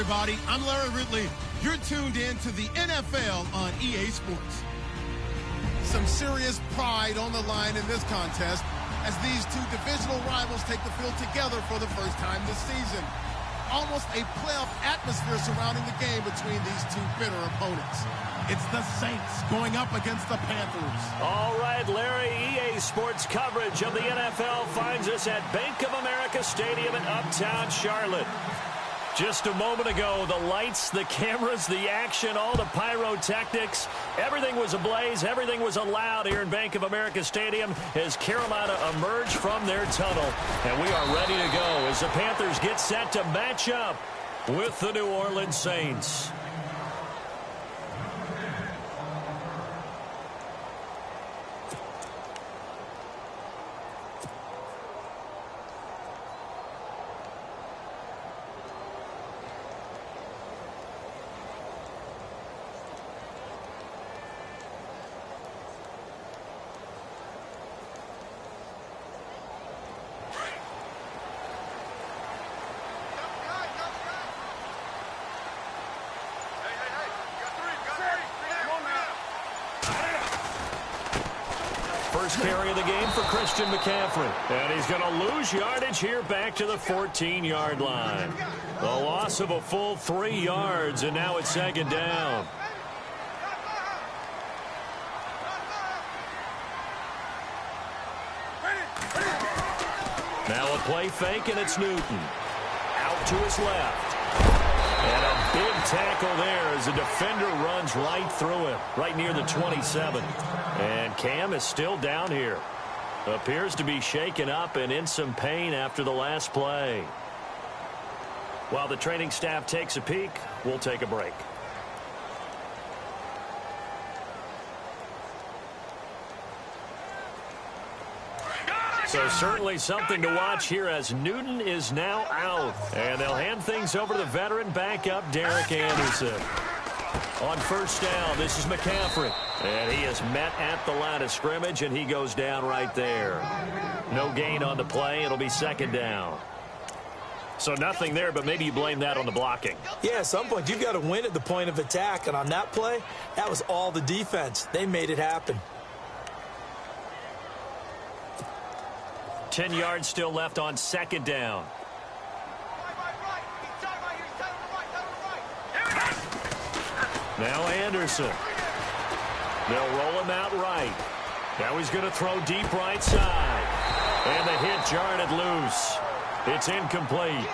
everybody. I'm Larry Ridley. You're tuned in to the NFL on EA Sports. Some serious pride on the line in this contest as these two divisional rivals take the field together for the first time this season. Almost a playoff atmosphere surrounding the game between these two bitter opponents. It's the Saints going up against the Panthers. All right, Larry, EA Sports coverage of the NFL finds us at Bank of America Stadium in Uptown Charlotte. Just a moment ago, the lights, the cameras, the action, all the pyrotechnics, everything was ablaze, everything was allowed here in Bank of America Stadium as Carolina emerged from their tunnel. And we are ready to go as the Panthers get set to match up with the New Orleans Saints. First carry of the game for Christian McCaffrey. And he's going to lose yardage here back to the 14-yard line. The loss of a full 3 yards, and now it's second down. Now a play fake, and it's Newton. Out to his left. And a big tackle there as the defender runs right through him, right near the 27. And Cam is still down here. Appears to be shaken up and in some pain after the last play. While the training staff takes a peek, we'll take a break. So certainly something to watch here as Newton is now out. And they'll hand things over to the veteran backup, Derek Anderson. On first down, this is McCaffrey. And he is met at the line of scrimmage, and he goes down right there. No gain on the play. It'll be second down. So nothing there, but maybe you blame that on the blocking. Yeah, at some point, you've got to win at the point of attack. And on that play, that was all the defense. They made it happen. 10 yards still left on second down. Now Anderson. They'll roll him out right. Now he's going to throw deep right side. And the hit jarred it loose. It's incomplete.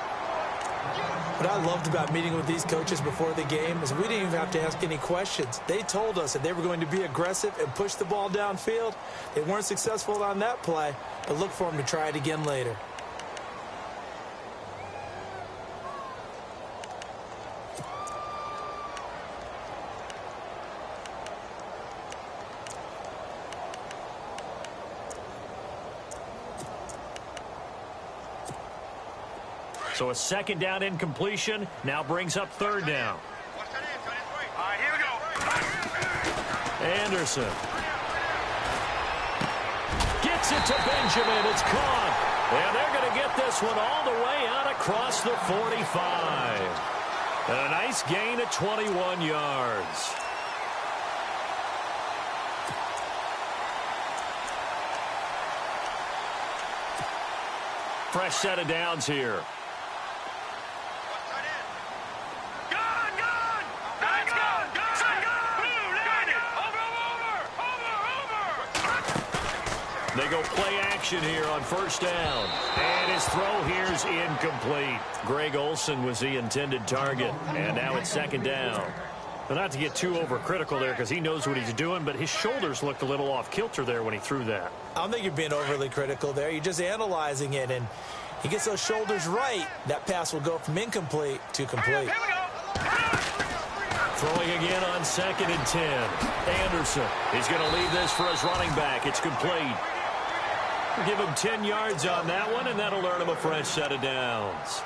What I loved about meeting with these coaches before the game is we didn't even have to ask any questions. They told us that they were going to be aggressive and push the ball downfield. They weren't successful on that play, but look for them to try it again later. So a second down incompletion now brings up third down. All right, here we go. Anderson. Gets it to Benjamin. It's caught. And they're going to get this one all the way out across the 45. And a nice gain of 21 yards. Fresh set of downs here. They go play action here on first down. And his throw here is incomplete. Greg Olsen was the intended target. And now it's second down. But not to get too overcritical there because he knows what he's doing, but his shoulders looked a little off kilter there when he threw that. I don't think you're being overly critical there. You're just analyzing it, and he gets those shoulders right. That pass will go from incomplete to complete. Throwing again on 2nd and 10. Anderson. He's going to leave this for his running back. It's complete. Give him 10 yards on that one, and that'll earn him a fresh set of downs.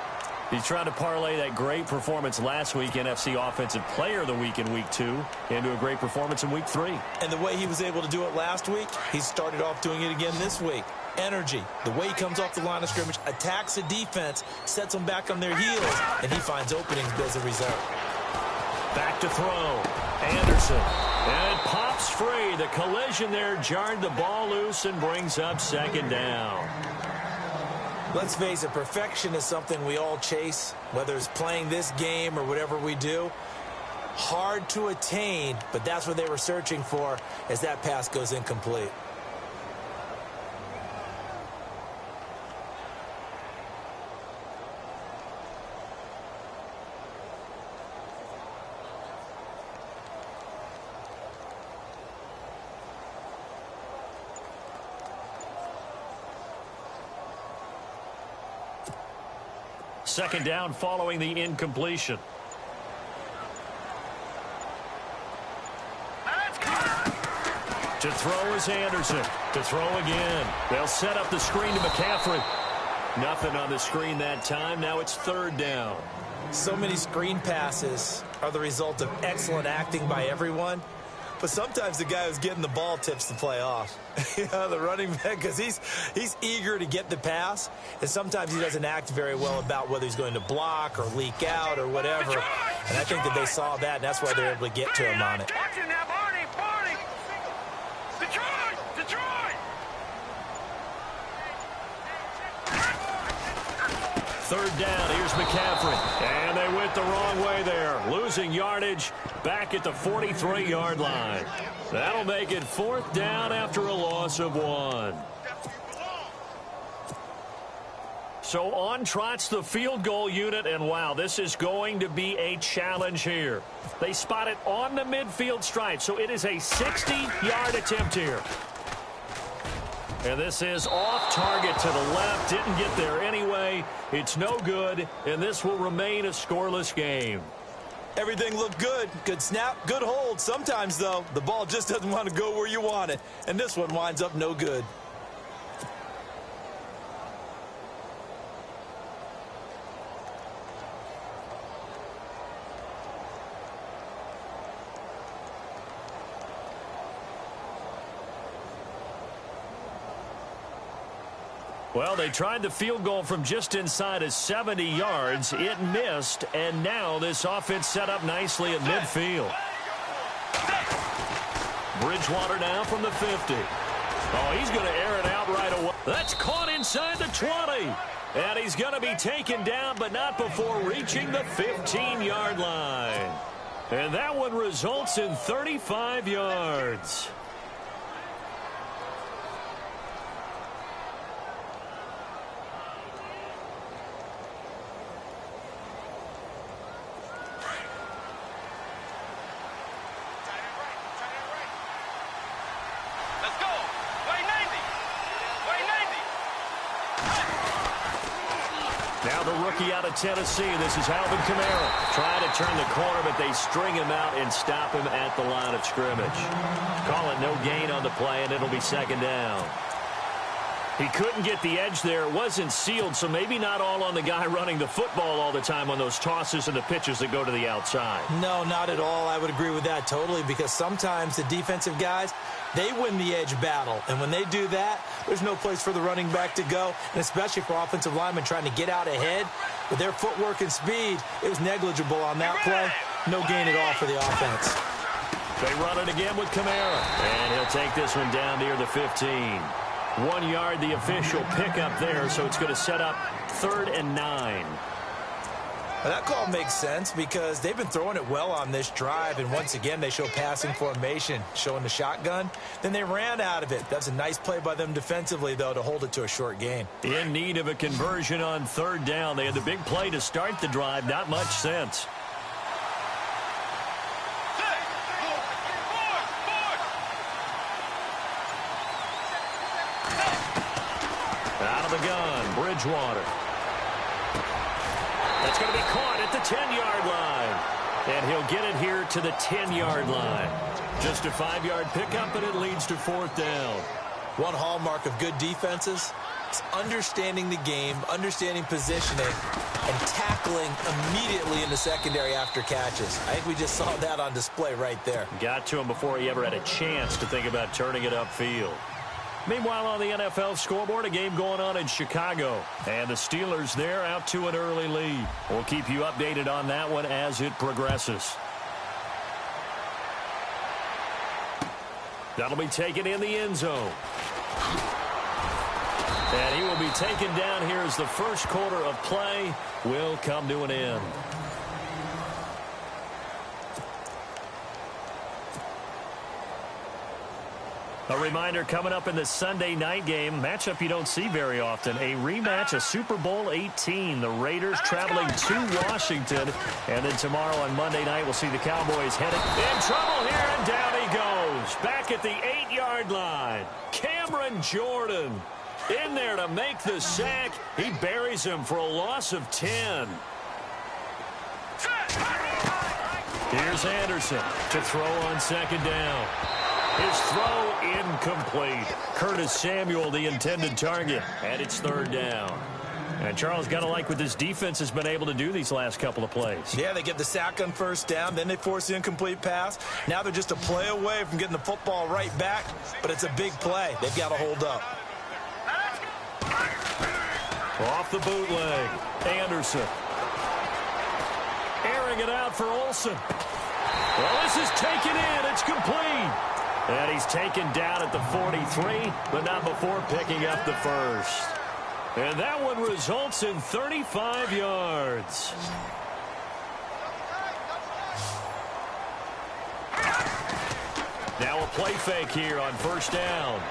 He's trying to parlay that great performance last week, NFC Offensive Player of the Week in Week 2, into a great performance in Week 3. And the way he was able to do it last week, he started off doing it again this week. energy. The way he comes off the line of scrimmage, attacks the defense, sets them back on their heels, and he finds openings as a result. Back to throw. Anderson. And it pops free. The collision there jarred the ball loose and brings up second down. Let's face it, perfection is something we all chase, whether it's playing this game or whatever we do. Hard to attain, but that's what they were searching for as that pass goes incomplete. Second down following the incompletion. To throw is Anderson. To throw again. They'll set up the screen to McCaffrey. Nothing on the screen that time. Now it's third down. So many screen passes are the result of excellent acting by everyone. But sometimes the guy who's getting the ball tips the play off. The running back, because he's eager to get the pass, and sometimes he doesn't act very well about whether he's going to block or leak out or whatever. And I think that they saw that, and that's why they're able to get to him on it. Third down, here's McCaffrey. And they went the wrong way there. Losing yardage back at the 43-yard line. That'll make it fourth down after a loss of 1. So on trots the field goal unit, and wow, this is going to be a challenge here. They spot it on the midfield stripe, so it is a 60-yard attempt here. And this is off target to the left. Didn't get there anyway. It's no good, and this will remain a scoreless game. Everything looked good. Good snap, good hold. Sometimes, though, the ball just doesn't want to go where you want it. And this one winds up no good. Well, they tried the field goal from just inside of 70 yards. It missed, and now this offense set up nicely at midfield. Bridgewater now from the 50. Oh, he's going to air it out right away. That's caught inside the 20. And he's going to be taken down, but not before reaching the 15-yard line. And that one results in 35 yards. Now the rookie out of Tennessee, this is Alvin Kamara. Trying to turn the corner, but they string him out and stop him at the line of scrimmage. Call it no gain on the play, and it'll be second down. He couldn't get the edge there. It wasn't sealed, so maybe not all on the guy running the football all the time on those tosses and the pitches that go to the outside. No, not at all. I would agree with that totally, because sometimes the defensive guys, they win the edge battle. And when they do that, there's no place for the running back to go, and especially for offensive linemen trying to get out ahead. With their footwork and speed, it was negligible on that play. No gain at all for the offense. They run it again with Kamara, and he'll take this one down near the 15. 1 yard, the official pickup there, so it's going to set up 3rd and 9. Well, that call makes sense because they've been throwing it well on this drive, and once again they show passing formation, showing the shotgun. Then they ran out of it. That's a nice play by them defensively, though, to hold it to a short gain. In need of a conversion on 3rd down. They had the big play to start the drive. Not much sense. Out of the gun, Bridgewater. That's going to be caught at the 10-yard line. And he'll get it here to the 10-yard line. Just a 5-yard pickup, and it leads to 4th down. One hallmark of good defenses is understanding the game, understanding positioning, and tackling immediately in the secondary after catches. I think we just saw that on display right there. Got to him before he ever had a chance to think about turning it upfield. Meanwhile, on the NFL scoreboard, a game going on in Chicago. And the Steelers there out to an early lead. We'll keep you updated on that one as it progresses. That'll be taken in the end zone. And he will be taken down here as the first quarter of play will come to an end. A reminder coming up in the Sunday night game, matchup you don't see very often, a rematch of Super Bowl 18. The Raiders traveling to Washington. And then tomorrow on Monday night, we'll see the Cowboys heading in trouble here, and down he goes. Back at the 8-yard line. Cameron Jordan in there to make the sack. He buries him for a loss of 10. Here's Anderson to throw on second down. His throw incomplete. Curtis Samuel, the intended target, and it's third down. And Charles, got to like what this defense has been able to do these last couple of plays. Yeah, they get the sack on first down, then they force the incomplete pass. Now they're just a play away from getting the football right back, but it's a big play. They've got to hold up. Off the bootleg, Anderson. Airing it out for Olsen. Well, this is taken in. It's complete. And he's taken down at the 43, but not before picking up the first. And that one results in 35 yards. Now a play fake here on first down.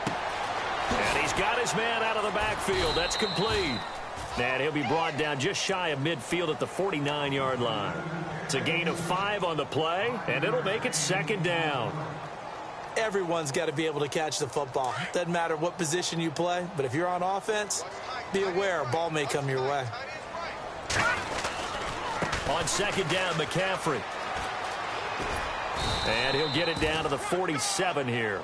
And he's got his man out of the backfield. That's complete. And he'll be brought down just shy of midfield at the 49-yard line. It's a gain of 5 on the play, and it'll make it second down. Everyone's got to be able to catch the football. Doesn't matter what position you play, but if you're on offense, be aware a ball may come your way. On second down, McCaffrey. And he'll get it down to the 47 here.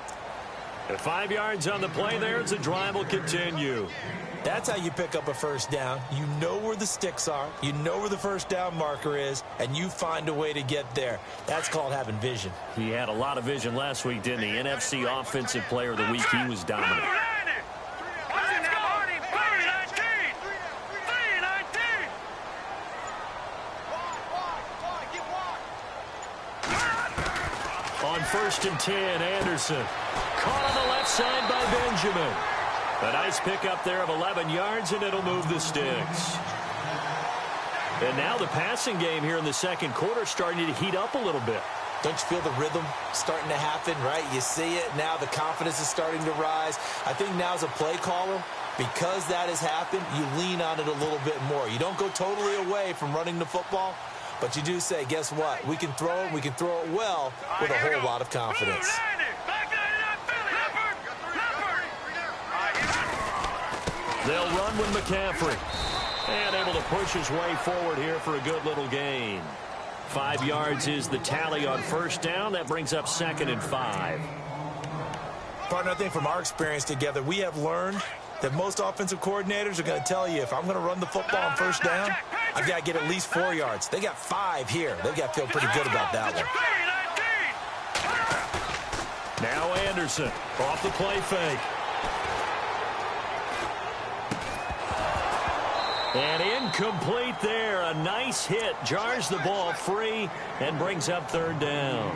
At 5 yards on the play there, the drive will continue. That's how you pick up a first down. You know where the sticks are. You know where the first down marker is, and you find a way to get there. That's called having vision. He had a lot of vision last week, didn't he? NFC Offensive Player of the Week. He was dominant. On first and 10, Anderson. Caught on the left side by Benjamin. A nice pickup there of 11 yards, and it'll move the sticks. And now the passing game here in the second quarter starting to heat up a little bit. Don't you feel the rhythm starting to happen, right? You see it. Now the confidence is starting to rise. I think now as a play caller, because that has happened, you lean on it a little bit more. You don't go totally away from running the football, but you do say, guess what? We can throw it. We can throw it well with a whole lot of confidence. They'll run with McCaffrey. And able to push his way forward here for a good little gain. 5 yards is the tally on first down. That brings up second and 5. Partner, I think from our experience together, we have learned that most offensive coordinators are going to tell you, if I'm going to run the football on first down, I've got to get at least 4 yards. They got 5 here. They've got to feel pretty good about that one. Now Anderson off the play fake. And incomplete there. A nice hit. Jars the ball free and brings up third down.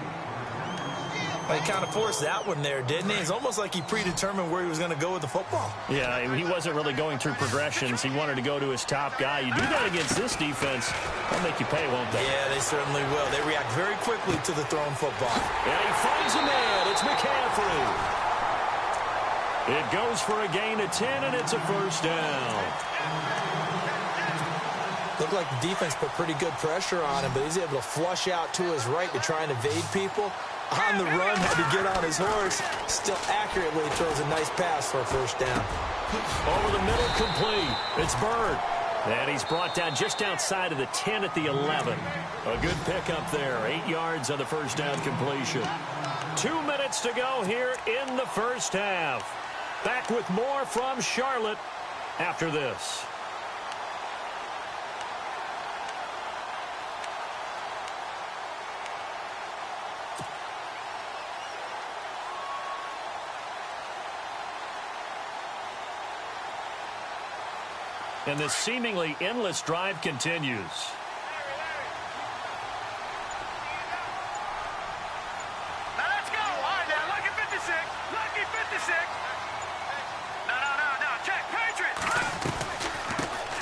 Well, he kind of forced that one there, didn't he? It's almost like he predetermined where he was going to go with the football. Yeah, he wasn't really going through progressions. He wanted to go to his top guy. You do that against this defense, they'll make you pay, won't they? Yeah, they certainly will. They react very quickly to the thrown football. And he finds a man. It's McCaffrey. It goes for a gain of 10, and it's a first down. Looked like the defense put pretty good pressure on him, but he's able to flush out to his right to try and evade people. On the run, had to get on his horse. Still accurately throws a nice pass for a first down. Over the middle, complete. It's Bird. And he's brought down just outside of the 10 at the 11. A good pickup there. 8 yards on the first down completion. 2 minutes to go here in the first half. Back with more from Charlotte after this. And this seemingly endless drive continues. Now let's go. All right, now, lucky 56. Lucky 56. No. Check. Patriots.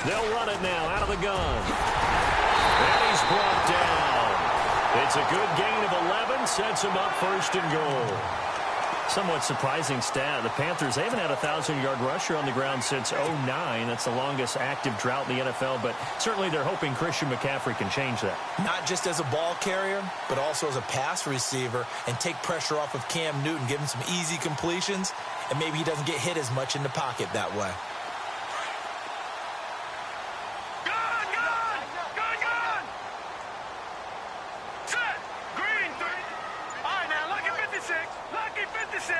They'll run it now out of the gun. And he's brought down. It's a good gain of 11. Sets him up first and goal. Somewhat surprising stat. The Panthers, they haven't had a 1,000-yard rusher on the ground since 2009. That's the longest active drought in the NFL, but certainly they're hoping Christian McCaffrey can change that. Not just as a ball carrier, but also as a pass receiver, and take pressure off of Cam Newton, give him some easy completions, and maybe he doesn't get hit as much in the pocket that way. Gun! Set. Green 3. All right, now, lucky 56. Lucky 56.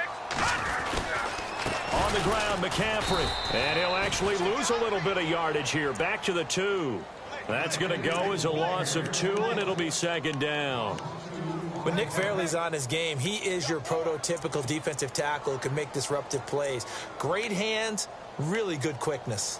On the ground, McCaffrey. And he'll actually lose a little bit of yardage here. Back to the 2. That's going to go as a loss of 2, and it'll be second down. When Nick Fairley's on his game, he is your prototypical defensive tackle who can make disruptive plays. Great hands, really good quickness.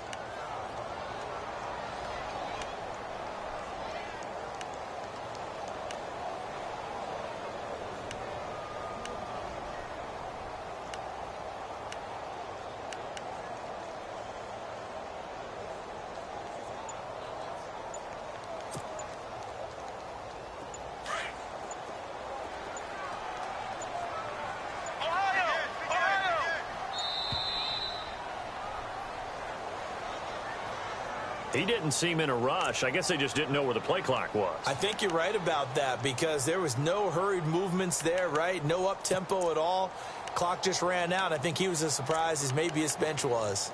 He didn't seem in a rush. I guess they just didn't know where the play clock was. I think you're right about that because there was no hurried movements there, right? No up-tempo at all. Clock just ran out. I think he was as surprised as maybe his bench was.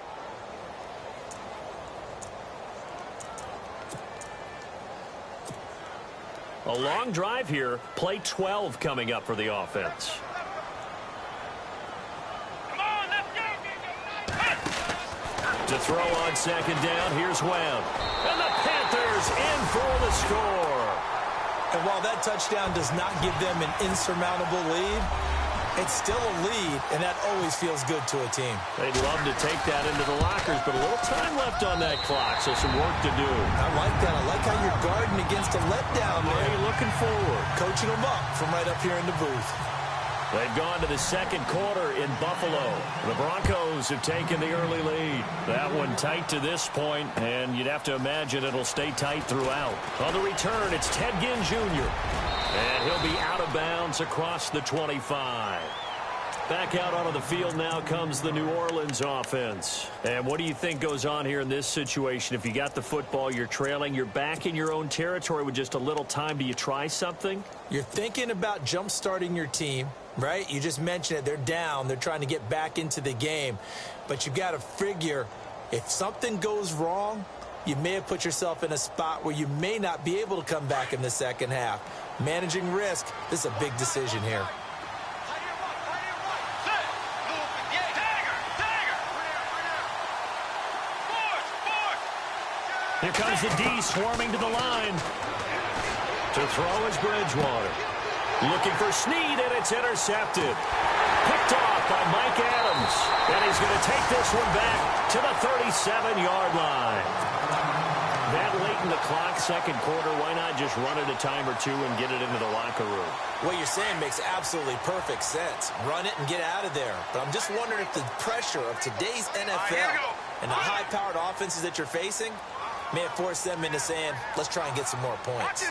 A long drive here. Play 12 coming up for the offense. To throw on second down, here's Webb. And the Panthers in for the score. And while that touchdown does not give them an insurmountable lead, it's still a lead, and that always feels good to a team. They'd love to take that into the lockers, but a little time left on that clock, so some work to do. I like that. I like how you're guarding against a letdown there. Are you looking forward? Coaching them up from right up here in the booth. They've gone to the second quarter in Buffalo. The Broncos have taken the early lead. That one tight to this point, and you'd have to imagine it'll stay tight throughout. On the return, it's Ted Ginn Jr., and he'll be out of bounds across the 25. Back out onto the field now comes the New Orleans offense. And what do you think goes on here in this situation? If you got the football, you're trailing, you're back in your own territory with just a little time. Do you try something? You're thinking about jump-starting your team, right? You just mentioned it. They're down. They're trying to get back into the game. But you got to figure if something goes wrong, you may have put yourself in a spot where you may not be able to come back in the second half. Managing risk, this is a big decision here. Here comes the D swarming to the line. To throw is Bridgewater. Looking for Snead, and it's intercepted. Picked off by Mike Adams. And he's going to take this one back to the 37-yard line. That late in the clock, second quarter, why not just run it a time or two and get it into the locker room? What you're saying makes absolutely perfect sense. Run it and get out of there. But I'm just wondering if the pressure of today's NFL and the high-powered offenses that you're facing may have forced them into saying, let's try and get some more points.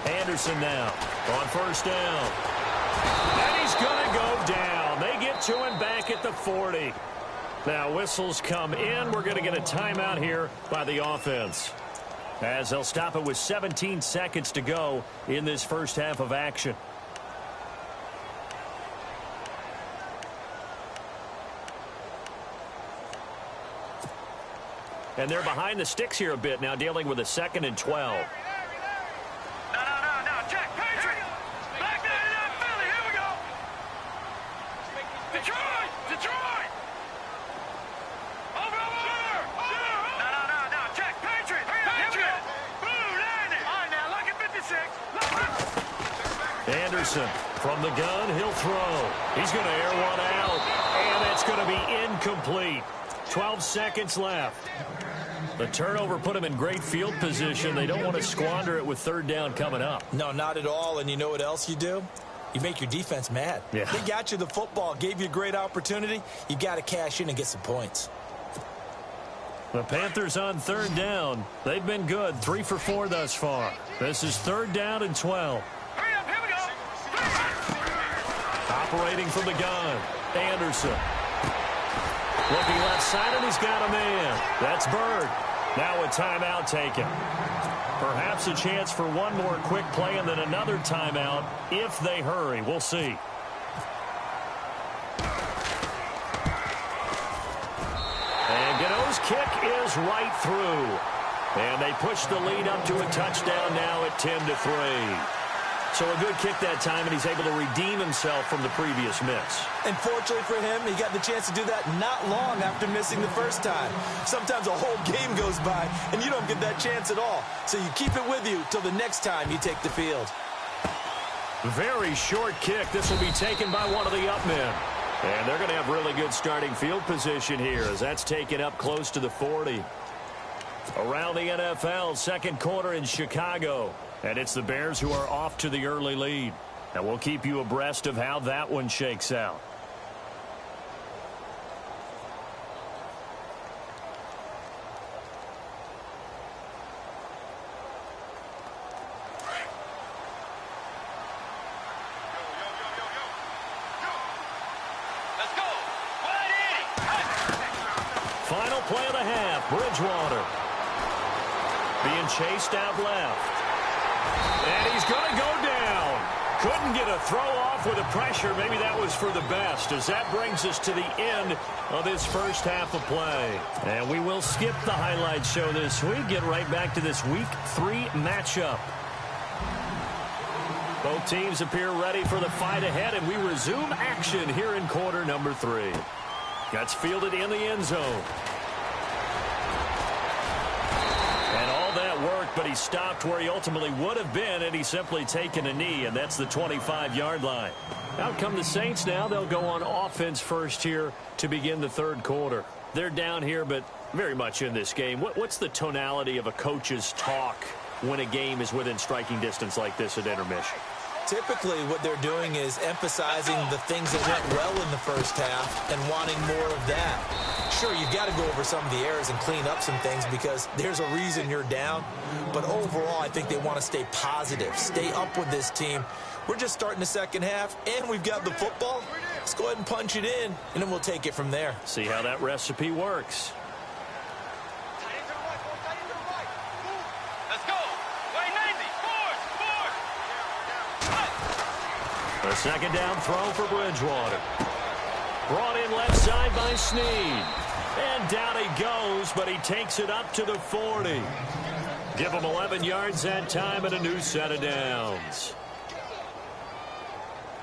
Anderson now on first down. And he's going to go down. They get to him back at the 40. Now whistles come in. We're going to get a timeout here by the offense, as they'll stop it with 17 seconds to go in this first half of action. And they're behind the sticks here a bit now, dealing with a 2nd and 12. No. Check. Patriot. Back there, Philly. Here we go. Detroit. Over. No. Check. Patriot. Blue landing. All right, now, lucky 56. Anderson from the gun. He'll throw. He's going to air one out. And that's going to be incomplete. 12 seconds left. The turnover put them in great field position. They don't want to squander it with third down coming up. No, not at all. And you know what else you do? You make your defense mad. Yeah. They got you the football, gave you a great opportunity. You got to cash in and get some points. The Panthers on third down. They've been good, 3 for 4 thus far. This is third down and 12. Hurry up, here we go. Operating from the gun, Anderson. Looking left side, and he's got a man. That's Bird. Now a timeout taken. Perhaps a chance for one more quick play and then another timeout if they hurry. We'll see. And Gano's kick is right through. And they push the lead up to a touchdown now at 10-3. So a good kick that time, and he's able to redeem himself from the previous miss. And fortunately for him, he got the chance to do that not long after missing the first time. Sometimes a whole game goes by, and you don't get that chance at all. So you keep it with you till the next time you take the field. Very short kick. This will be taken by one of the up men. And they're going to have really good starting field position here as that's taken up close to the 40. Around the NFL, second quarter in Chicago. And it's the Bears who are off to the early lead. And we'll keep you abreast of how that one shakes out. Let's go. 180. Final play of the half, Bridgewater. Being chased out left. And he's going to go down. Couldn't get a throw off with the pressure. Maybe that was for the best, as that brings us to the end of this first half of play. And we will skip the highlight show this week. Get right back to this Week 3 matchup. Both teams appear ready for the fight ahead, and we resume action here in quarter number 3. Gets fielded in the end zone. And all that worked, but he stopped where he ultimately would have been, and he's simply taken a knee, and that's the 25-yard line. Out come the Saints now. They'll go on offense first here to begin the third quarter. They're down here, but very much in this game. What's the tonality of a coach's talk when a game is within striking distance like this at intermission? Typically, what they're doing is emphasizing the things that went well in the first half and wanting more of that. Sure, you've got to go over some of the errors and clean up some things because there's a reason you're down. But overall, I think they want to stay positive, stay up with this team. We're just starting the second half, and we've got the football. Let's go ahead and punch it in, and then we'll take it from there. See how that recipe works. Let's go. Way 90. A second down throw for Bridgewater. Brought in left side by Snead. And down he goes, but he takes it up to the 40. Give him 11 yards that time and a new set of downs.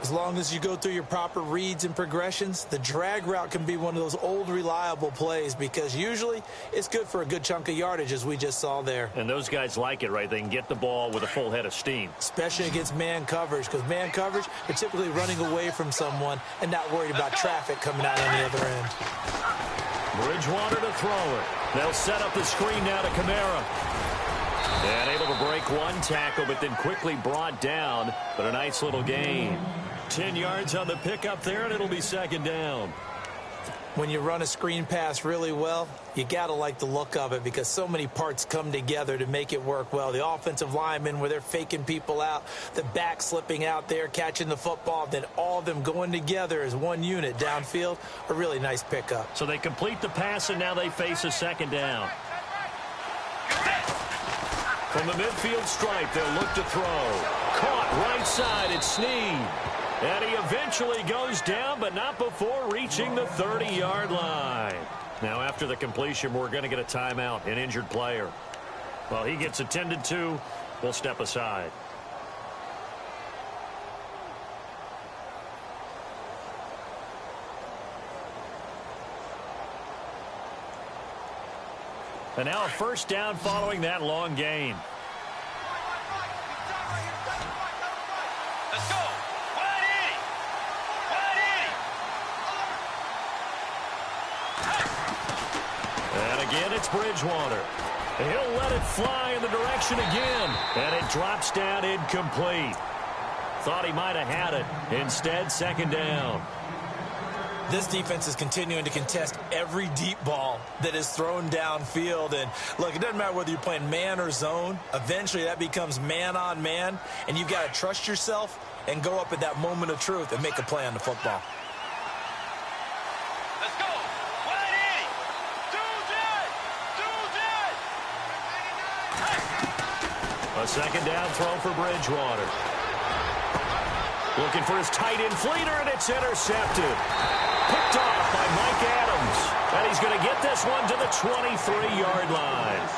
As long as you go through your proper reads and progressions, the drag route can be one of those old reliable plays because usually it's good for a good chunk of yardage, as we just saw there. And those guys like it, right? They can get the ball with a full head of steam. Especially against man coverage, because man coverage, they're typically running away from someone and not worried about traffic coming out on the other end. Bridgewater to throw it. They'll set up the screen now to Kamara. And able to break one tackle, but then quickly brought down. But a nice little gain. 10 yards on the pickup there, and it'll be second down. When you run a screen pass really well, you got to like the look of it because so many parts come together to make it work well. The offensive linemen where they're faking people out, the back slipping out there, catching the football, then all of them going together as one unit downfield, a really nice pickup. So they complete the pass, and now they face a second down. From the midfield stripe, they'll look to throw. Caught right side, it's Snead. And he eventually goes down, but not before reaching the 30-yard line. Now, after the completion, we're going to get a timeout, an injured player. Well, he gets attended to. We'll step aside. And now a first down following that long gain. Let's go. 180. And again, it's Bridgewater. He'll let it fly in the direction again. And it drops down incomplete. Thought he might have had it. Instead, second down. This defense is continuing to contest every deep ball that is thrown downfield. And, look, it doesn't matter whether you're playing man or zone. Eventually, that becomes man on man. And you've got to trust yourself and go up at that moment of truth and make a play on the football. Let's go. 180. A second down throw for Bridgewater. Looking for his tight end fleeter, and it's intercepted. Picked off by Mike Adams. And he's going to get this one to the 23-yard line.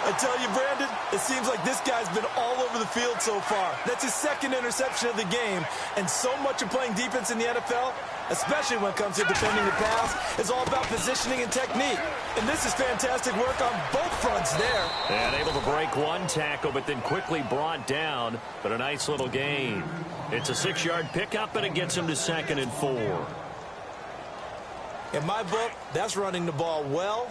I tell you, Brandon, it seems like this guy's been all over the field so far. That's his second interception of the game. And so much of playing defense in the NFL, especially when it comes to defending the pass, is all about positioning and technique. And this is fantastic work on both fronts there. And able to break one tackle, but then quickly brought down. But a nice little gain. It's a 6-yard pickup, and it gets him to 2nd and 4. In my book, that's running the ball well,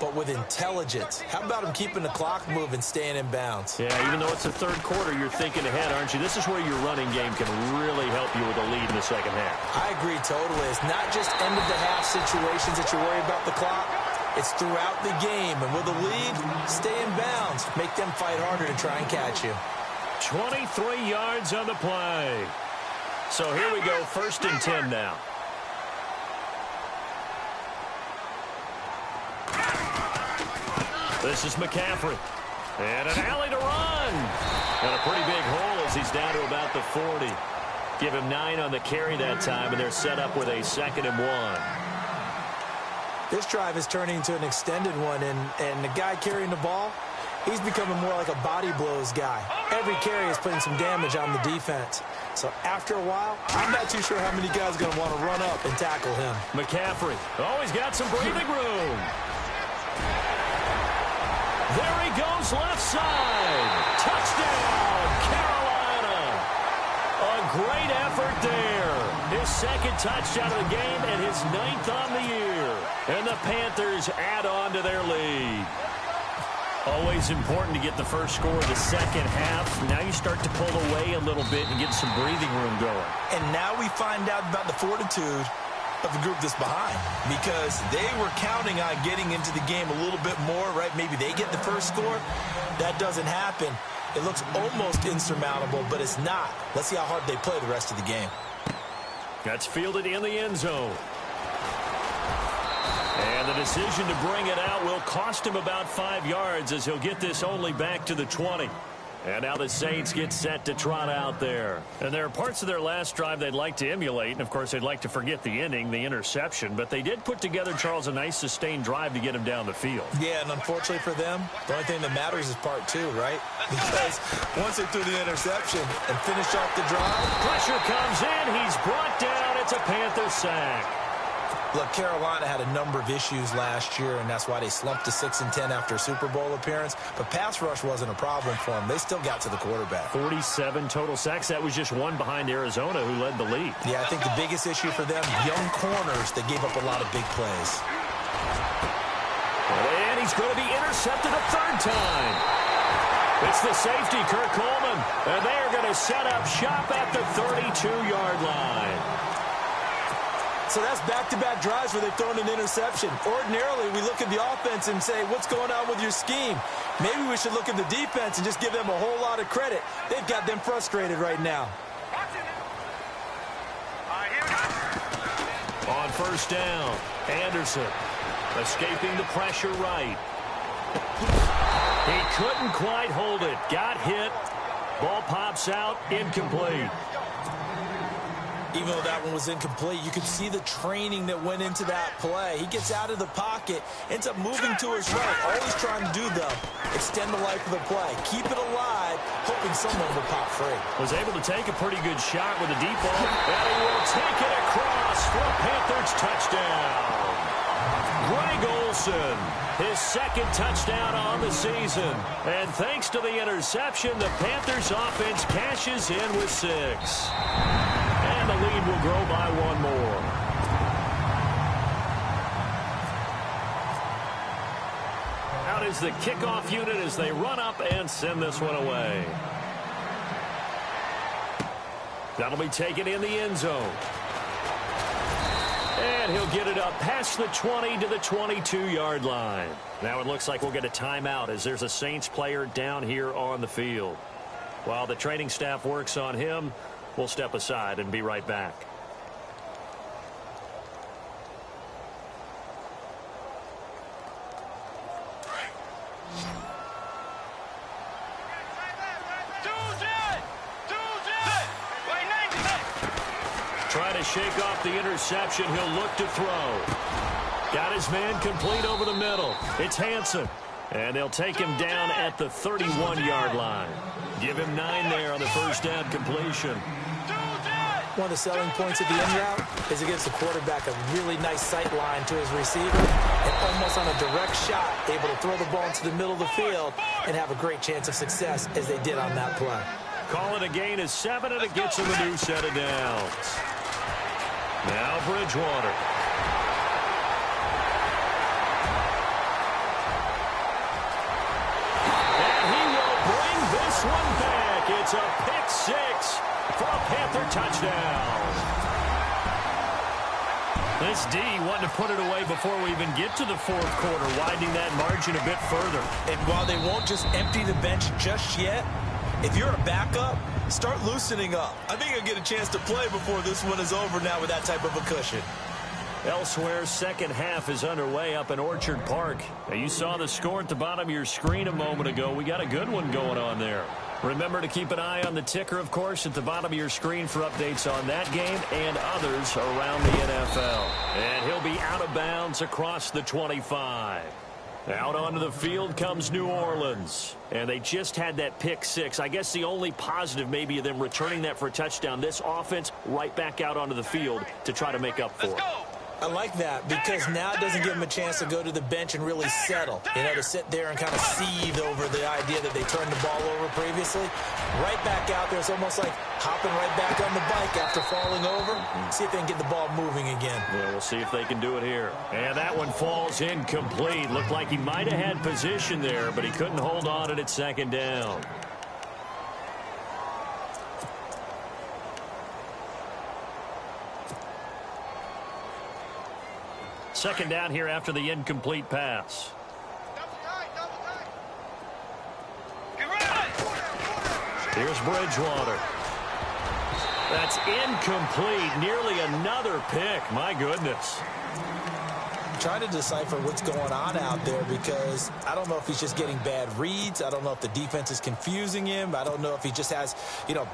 but with intelligence. How about him keeping the clock moving, staying in bounds? Yeah, even though it's the third quarter, you're thinking ahead, aren't you? This is where your running game can really help you with a lead in the second half. I agree totally. It's not just end-of-the-half situations that you worry about the clock. It's throughout the game. And with a lead, stay in bounds. Make them fight harder to try and catch you. 23 yards on the play. So here we go, 1st and 10 now. This is McCaffrey. And an alley to run. And a pretty big hole as he's down to about the 40. Give him 9 on the carry that time, and they're set up with a 2nd and 1. This drive is turning into an extended one, and the guy carrying the ball, he's becoming more like a body blows guy. Every carry is putting some damage on the defense. So after a while, I'm not too sure how many guys are going to want to run up and tackle him. McCaffrey. Oh, he's got some breathing room. There he goes, left side. Touchdown, Carolina. A great effort there. His 2nd touchdown of the game and his 9th on the year. And the Panthers add on to their lead. Always important to get the first score of the second half. Now you start to pull away a little bit and get some breathing room going. And now we find out about the fortitude of the group that's behind, because they were counting on getting into the game a little bit more, right? Maybe they get the first score. That doesn't happen. It looks almost insurmountable, but it's not. Let's see how hard they play the rest of the game. That's fielded in the end zone. And the decision to bring it out will cost him about 5 yards, as he'll get this only back to the 20. And now the Saints get set to trot out there. And there are parts of their last drive they'd like to emulate. And, of course, they'd like to forget the inning, the interception. But they did put together, Charles, a nice sustained drive to get him down the field. Yeah, and unfortunately for them, the only thing that matters is part 2, right? Because once they threw the interception and finished off the drive. Pressure comes in. He's brought down. It's a Panther sack. Look, Carolina had a number of issues last year, and that's why they slumped to 6-10 after a Super Bowl appearance. But pass rush wasn't a problem for them. They still got to the quarterback. 47 total sacks. That was just one behind Arizona, who led the league. Yeah, I think the biggest issue for them, young corners that gave up a lot of big plays. And he's going to be intercepted a 3rd time. It's the safety, Kirk Coleman. And they are going to set up shop at the 32-yard line. So that's back-to-back drives where they've thrown an interception. Ordinarily, we look at the offense and say, what's going on with your scheme? Maybe we should look at the defense and just give them a whole lot of credit. They've got them frustrated right now. On 1st down, Anderson escaping the pressure right. He couldn't quite hold it. Got hit. Ball pops out. Incomplete. Even though that one was incomplete, you could see the training that went into that play. He gets out of the pocket, ends up moving to his right. All he's trying to do, though, extend the life of the play. Keep it alive, hoping someone will pop free. Was able to take a pretty good shot with a deep ball. And he will take it across for a Panthers touchdown. Greg Olsen, his 2nd touchdown on the season. And thanks to the interception, the Panthers offense cashes in with 6. And the lead will grow by 1 more. is the kickoff unit as they run up and send this one away. That'll be taken in the end zone. And he'll get it up past the 20 to the 22-yard line. Now it looks like we'll get a timeout as there's a Saints player down here on the field. While the training staff works on him, we'll step aside and be right back. Trying to shake off the interception. He'll look to throw. Got his man complete over the middle. It's Hansen. And they'll take him down at the 31-yard line. Give him 9 there on the first down completion. One of the selling points of the end route is it gives the quarterback a really nice sight line to his receiver and almost on a direct shot able to throw the ball into the middle of the field and have a great chance of success as they did on that play. Call it a gain of 7, and it gets him a new set of downs. Now Bridgewater. And he will bring this one back. It's a pick 6 for a Panther touchdown. This D wanting to put it away before we even get to the fourth quarter, widening that margin a bit further. And while they won't just empty the bench just yet, if you're a backup, start loosening up. I think you'll get a chance to play before this one is over now with that type of a cushion. Elsewhere, second half is underway up in Orchard Park. Now, you saw the score at the bottom of your screen a moment ago. We got a good one going on there. Remember to keep an eye on the ticker, of course, at the bottom of your screen for updates on that game and others around the NFL. And he'll be out of bounds across the 25. Out onto the field comes New Orleans. And they just had that pick 6. I guess the only positive maybe of them returning that for a touchdown. This offense right back out onto the field to try to make up for it. I like that because now it doesn't give them a chance to go to the bench and really settle. You know, to sit there and kind of seethe over the idea that they turned the ball over previously. Right back out there. It's almost like hopping right back on the bike after falling over. See if they can get the ball moving again. Yeah, we'll see if they can do it here. And that one falls incomplete. Looked like he might have had position there, but he couldn't hold on at second down. Second down here after the incomplete pass. Here's Bridgewater. That's incomplete. Nearly another pick. My goodness. I'm trying to decipher what's going on out there because I don't know if he's just getting bad reads. I don't know if the defense is confusing him. I don't know if he just has,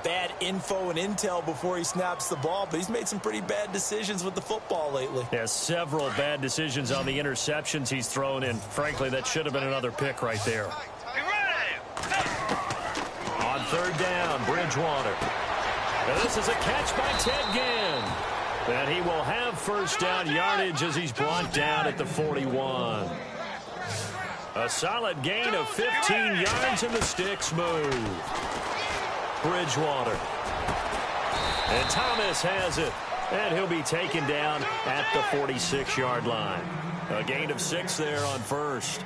bad info and intel before he snaps the ball. But he's made some pretty bad decisions with the football lately. He has several bad decisions on the interceptions he's thrown in. Frankly, that should have been another pick right there. On third down, Bridgewater. Now this is a catch by Ted Ginn. And he will have first down yardage as he's brought down at the 41. A solid gain of 15 yards and the sticks move. Bridgewater. And Thomas has it. And he'll be taken down at the 46-yard line. A gain of 6 there on first.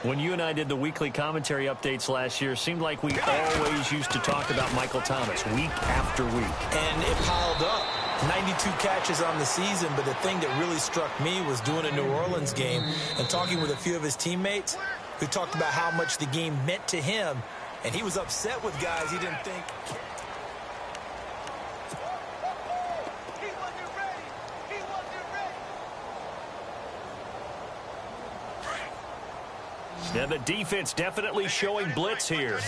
When you and I did the weekly commentary updates last year, it seemed like we always used to talk about Michael Thomas week after week. And it piled up. 92 catches on the season, but the thing that really struck me was doing a New Orleans game and talking with a few of his teammates who talked about how much the game meant to him, and he was upset with guys he didn't think. Now the defense definitely showing blitz here.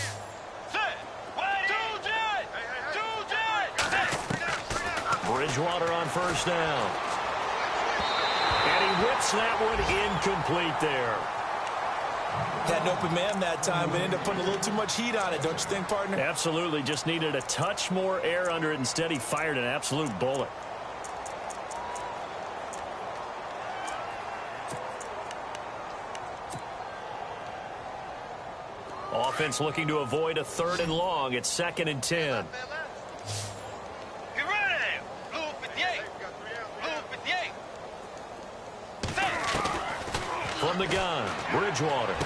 Bridgewater on first down. And he whips that one incomplete there. Had an open man that time, but ended up putting a little too much heat on it, don't you think, partner? Absolutely. Just needed a touch more air under it. Instead, he fired an absolute bullet. Offense looking to avoid a third and long. It's 2nd and 10. From the gun, Bridgewater.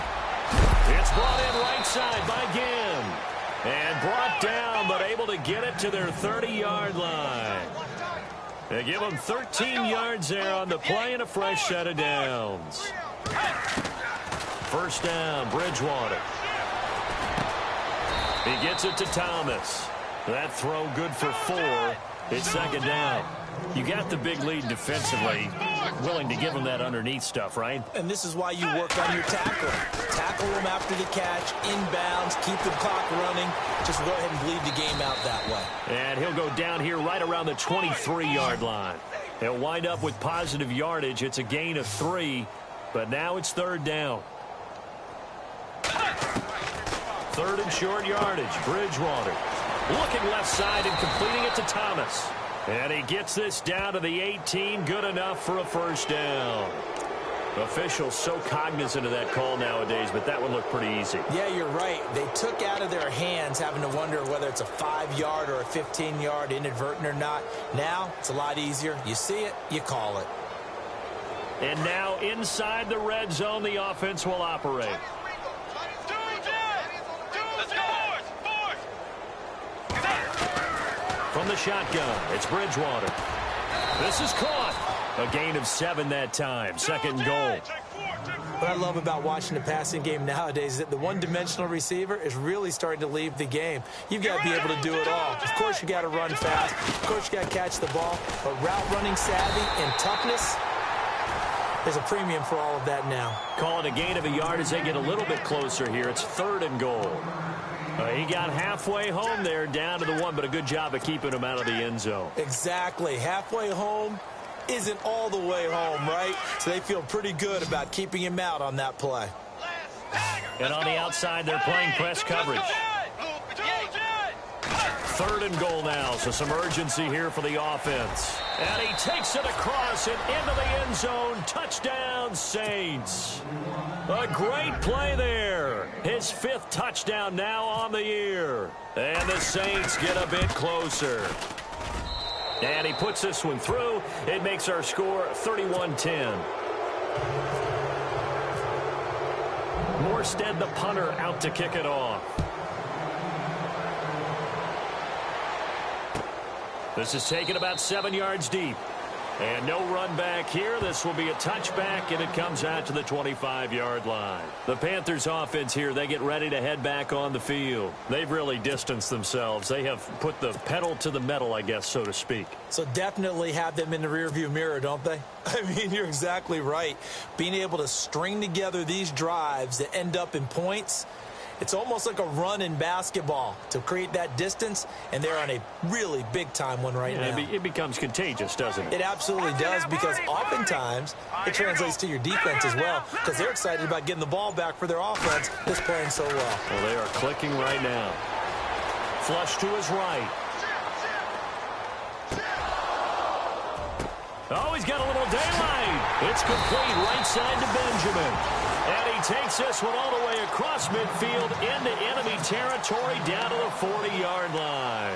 It's brought in right side by Ginn. And brought down, but able to get it to their 30-yard line. They give them 13 yards there on the play and a fresh set of downs. First down, Bridgewater. He gets it to Thomas. That throw good for 4. It's second down. You got the big lead defensively. Willing to give them that underneath stuff, right? And this is why you work on your tackling. Tackle them after the catch, inbounds, keep the clock running. Just go ahead and bleed the game out that way. And he'll go down here right around the 23-yard line. He'll wind up with positive yardage. It's a gain of 3, but now it's third down. Third and short yardage. Bridgewater looking left side and completing it to Thomas. And he gets this down to the 18. Good enough for a first down. Officials so cognizant of that call nowadays, but that one looked pretty easy. Yeah, you're right. They took out of their hands having to wonder whether it's a 5-yard or a 15-yard inadvertent or not. Now it's a lot easier. You see it, you call it. And now inside the red zone, the offense will operate. From the shotgun, it's Bridgewater. This is caught. A gain of 7 that time. Second goal. What I love about watching the passing game nowadays is that the one-dimensional receiver is really starting to leave the game. You've got to be able to do it all. Of course, you got to run fast. Of course, you got to catch the ball. But route running savvy and toughness, there's a premium for all of that now. Call it a gain of a yard as they get a little bit closer here. It's third and goal. He got halfway home there, down to the 1, but a good job of keeping him out of the end zone. Exactly. Halfway home isn't all the way home, right? So they feel pretty good about keeping him out on that play. And on the outside, they're playing press coverage. Third and goal now, so some urgency here for the offense. And he takes it across and into the end zone. Touchdown, Saints. A great play there. His 5th touchdown now on the year. And the Saints get a bit closer. And he puts this one through. It makes our score 31-10. Morstead, the punter, out to kick it off. This is taken about 7 yards deep. And no run back here. This will be a touchback, and it comes out to the 25-yard line. The Panthers offense here, they get ready to head back on the field. They've really distanced themselves. They have put the pedal to the metal, I guess, so to speak. So definitely have them in the rearview mirror, don't they? I mean, you're exactly right. Being able to string together these drives that end up in points, it's almost like a run in basketball to create that distance, and they're on a really big-time one right now. It becomes contagious, doesn't it? It absolutely does, because oftentimes it translates to your defense as well, because they're excited about getting the ball back for their offense that's playing so well. Well, they are clicking right now. Flush to his right. Oh, he's got a little daylight. It's complete right side to Benjamin. And he takes this one all the way across midfield into enemy territory down to the 40-yard line.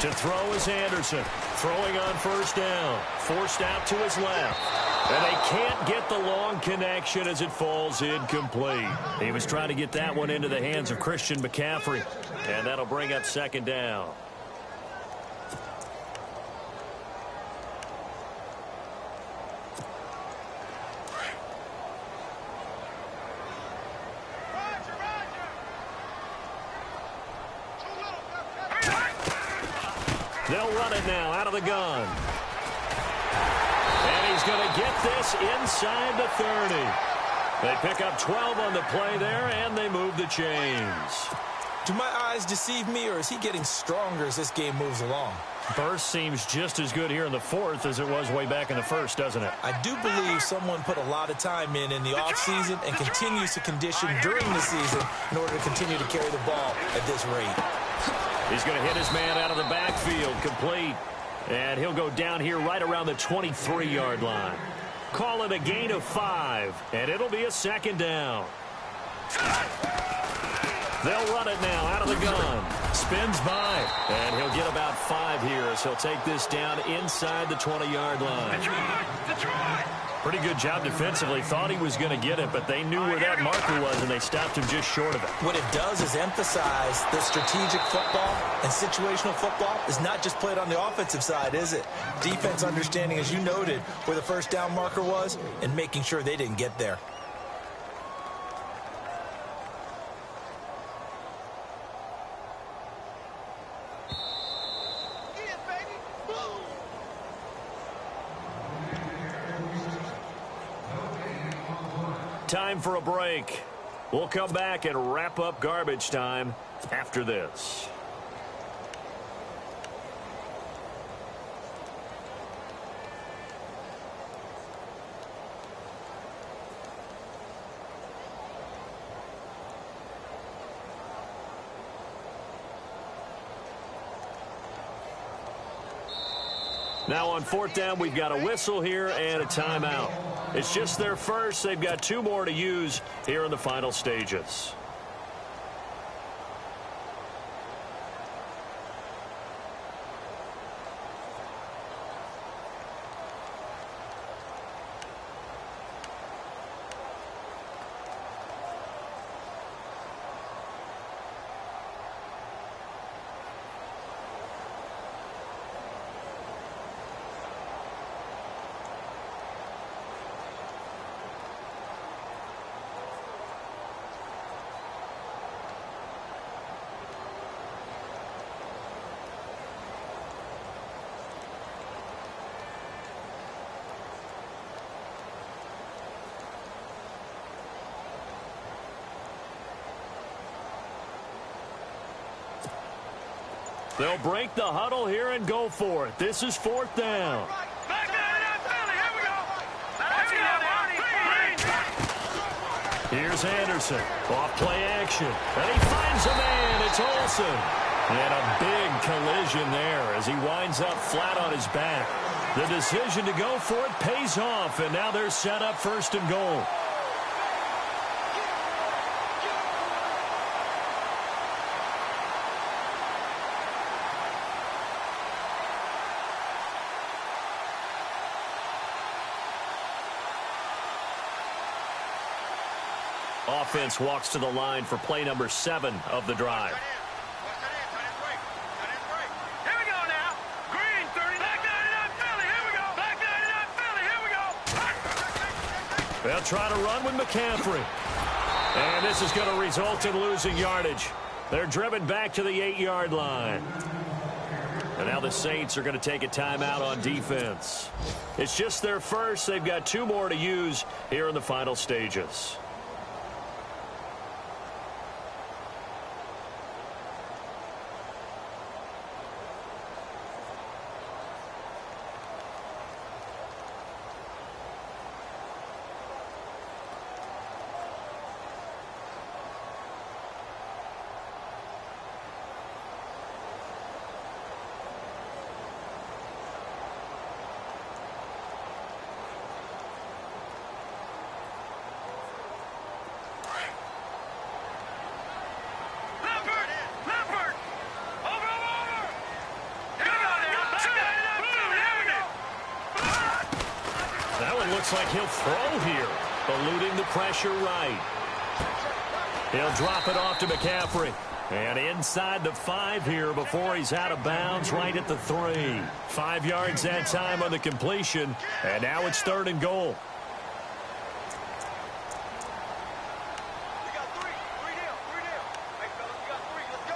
To throw is Anderson. Throwing on first down. Forced out to his left. And they can't get the long connection as it falls incomplete. He was trying to get that one into the hands of Christian McCaffrey. And that'll bring up second down. They'll run it now out of the gun. And he's going to get this inside the 30. They pick up 12 on the play there, and they move the chains. Do my eyes deceive me, or is he getting stronger as this game moves along? Burst seems just as good here in the 4th as it was way back in the 1st, doesn't it? I do believe someone put a lot of time in the offseason and continues to condition during the season in order to continue to carry the ball at this rate. He's going to hit his man out of the backfield, complete. And he'll go down here right around the 23-yard line. Call it a gain of 5, and it'll be a second down. They'll run it now out of the gun. spins by, and he'll get about 5 here as he'll take this down inside the 20-yard line. Detroit! Pretty good job defensively. Thought he was going to get it, but they knew where that marker was, and they stopped him just short of it. What it does is emphasize that strategic football and situational football is not just played on the offensive side, is it? Defense understanding, as you noted, where the first down marker was and making sure they didn't get there. Time for a break. We'll come back and wrap up garbage time after this. Now on 4th down, we've got a whistle here and a timeout. It's just their first. They've got 2 more to use here in the final stages. They'll break the huddle here and go for it. This is 4th down. Back down, Philly. Here we go. Here's Anderson. Off play action. And he finds a man. It's Olsen. And a big collision there as he winds up flat on his back. The decision to go for it pays off, and now they're set up 1st and goal. Offense walks to the line for play number 7 of the drive. Here we go now. Green, 30. Back 99, Philly. Here we go. Back 99, Philly. Here we go. They'll try to run with McCaffrey. And this is going to result in losing yardage. They're driven back to the 8-yard line. And now the Saints are going to take a timeout on defense. It's just their first. They've got 2 more to use here in the final stages. Looks like he'll throw here, eluding the pressure right. He'll drop it off to McCaffrey. And inside the 5 here before he's out of bounds right at the 3. 5 yards that time on the completion, and now it's 3rd and goal. We got 3. 3 down. 3 down. Hey, fellas, we got 3. Let's go.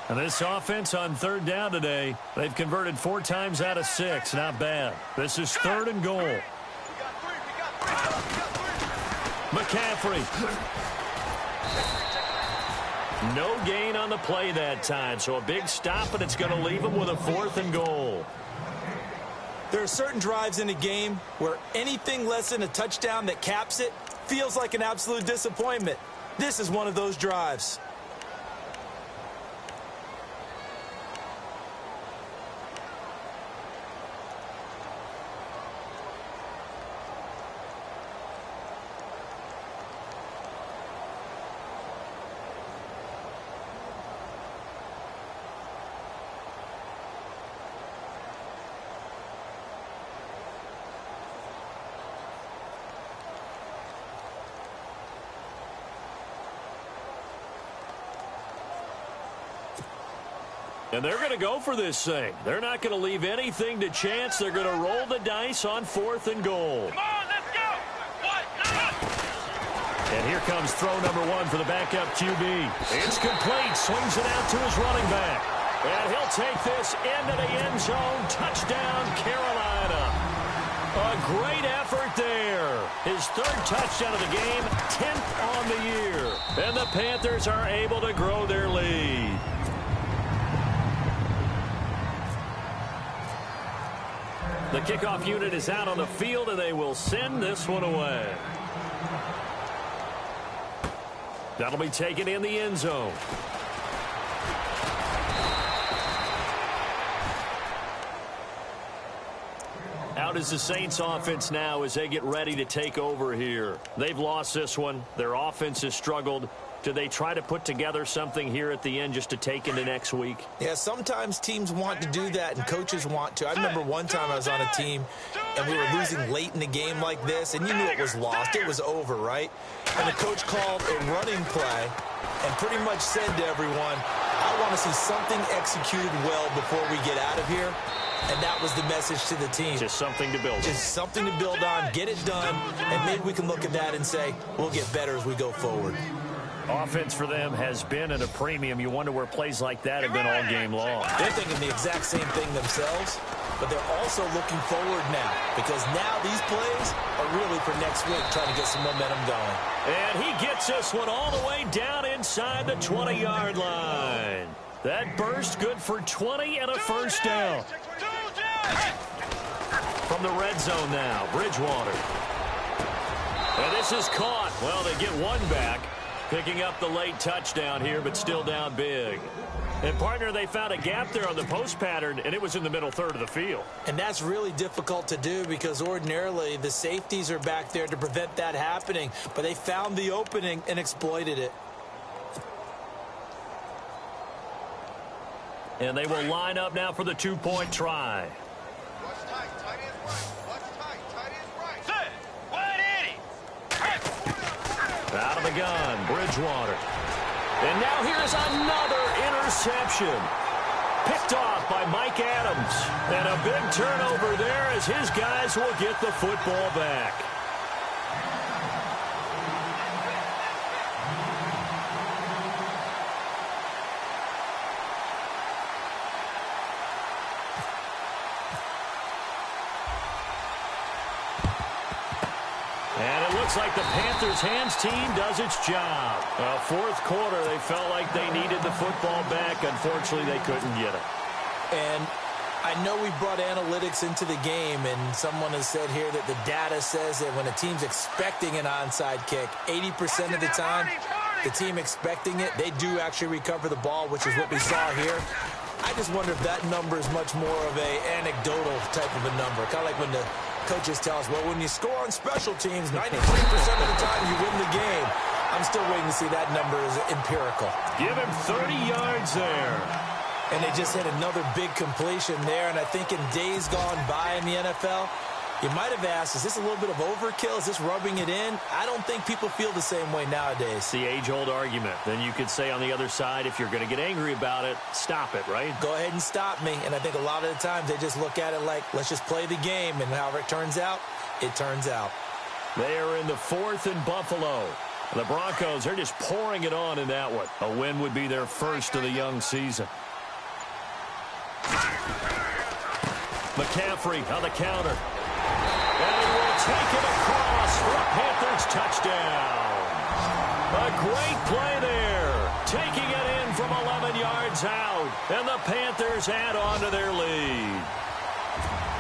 And this offense on 3rd down today, they've converted 4 times out of 6. Not bad. This is 3rd and goal. We got 3. We got 3. McCaffrey. No gain on the play that time, so a big stop, and it's going to leave them with a 4th and goal. There are certain drives in a game where anything less than a touchdown that caps it feels like an absolute disappointment. This is one of those drives. And they're going to go for this thing. They're not going to leave anything to chance. They're going to roll the dice on 4th and goal. Come on, let's go. And here comes throw number 1 for the backup QB. It's complete. Swings it out to his running back. And he'll take this into the end zone. Touchdown, Carolina. A great effort there. His 3rd touchdown of the game, 10th on the year. And the Panthers are able to grow their lead. The kickoff unit is out on the field, and they will send this one away. That'll be taken in the end zone. Out is the Saints offense now as they get ready to take over here. They've lost this one. Their offense has struggled. Do they try to put together something here at the end just to take into next week? Yeah, sometimes teams want to do that and coaches want to. I remember one time I was on a team and we were losing late in the game like this, and you knew it was lost. It was over, right? And the coach called a running play and pretty much said to everyone, I want to see something executed well before we get out of here. And that was the message to the team. Just something to build on. Just something to build on, get it done, and maybe we can look at that and say, we'll get better as we go forward. Offense for them has been at a premium. You wonder where plays like that have been all game long. They're thinking the exact same thing themselves, but they're also looking forward now because now these plays are really for next week, trying to get some momentum going. And he gets this one all the way down inside the 20-yard line. That burst good for 20 and a first down. From the red zone now, Bridgewater. And this is caught. Well, they get one back. Picking up the late touchdown here, but still down big. And, partner, they found a gap there on the post pattern, and it was in the middle third of the field. And that's really difficult to do because ordinarily the safeties are back there to prevent that happening. But they found the opening and exploited it. And they will line up now for the two-point try. Watch tight, tight end right. Watch tight, tight end right. Set. Wide Eddie. Out of the gun, Bridgewater. And now here's another interception. Picked off by Mike Adams. And a big turnover there as his guys will get the football back. Looks like the Panthers' hands team does its job. Fourth quarter, they felt like they needed the football back. Unfortunately, they couldn't get it. And I know we brought analytics into the game, and someone has said here that the data says that when a team's expecting an onside kick, 80% of the time, the team expecting it, they do actually recover the ball, which is what we saw here. I just wonder if that number is much more of a anecdotal type of a number. Kind of like when the coaches tell us, well, when you score on special teams, 93% of the time you win the game. I'm still waiting to see that number is empirical. Give him 30 yards there. And they just had another big completion there. And I think in days gone by in the NFL, you might have asked, is this a little bit of overkill? Is this rubbing it in? I don't think people feel the same way nowadays. It's the age-old argument. Then you could say on the other side, if you're going to get angry about it, stop it, right? Go ahead and stop me. And I think a lot of the times they just look at it like, let's just play the game. And however it turns out, it turns out. They are in the 4th and Buffalo. The Broncos are just pouring it on in that one. A win would be their first of the young season. McCaffrey on the counter. And he will take it across for a Panthers touchdown. A great play there. Taking it in from 11 yards out. And the Panthers add on to their lead.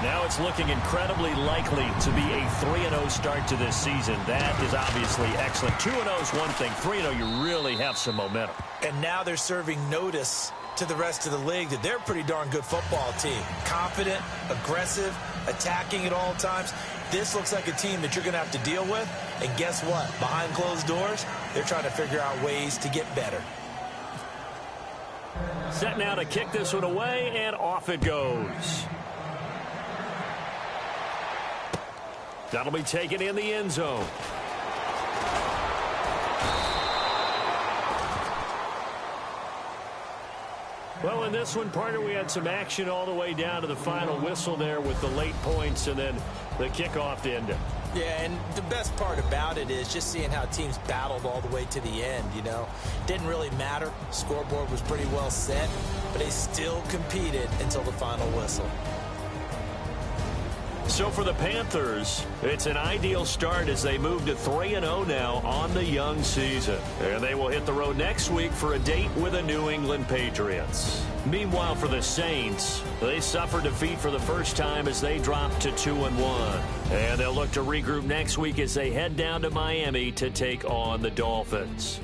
Now it's looking incredibly likely to be a 3-0 start to this season. That is obviously excellent. 2-0 is one thing. 3-0, you really have some momentum. And now they're serving notice to the rest of the league that they're a pretty darn good football team. Confident, aggressive, attacking at all times. This looks like a team that you're going to have to deal with. And guess what? Behind closed doors, they're trying to figure out ways to get better. Set now to kick this one away, and off it goes. That'll be taken in the end zone. Well, in this one, partner, we had some action all the way down to the final whistle there with the late points and then the kickoff to end it. Yeah, and the best part about it is just seeing how teams battled all the way to the end, you know. Didn't really matter. Scoreboard was pretty well set, but they still competed until the final whistle. So for the Panthers, it's an ideal start as they move to 3-0 now on the young season. And they will hit the road next week for a date with the New England Patriots. Meanwhile, for the Saints, they suffered defeat for the first time as they dropped to 2-1. And they'll look to regroup next week as they head down to Miami to take on the Dolphins.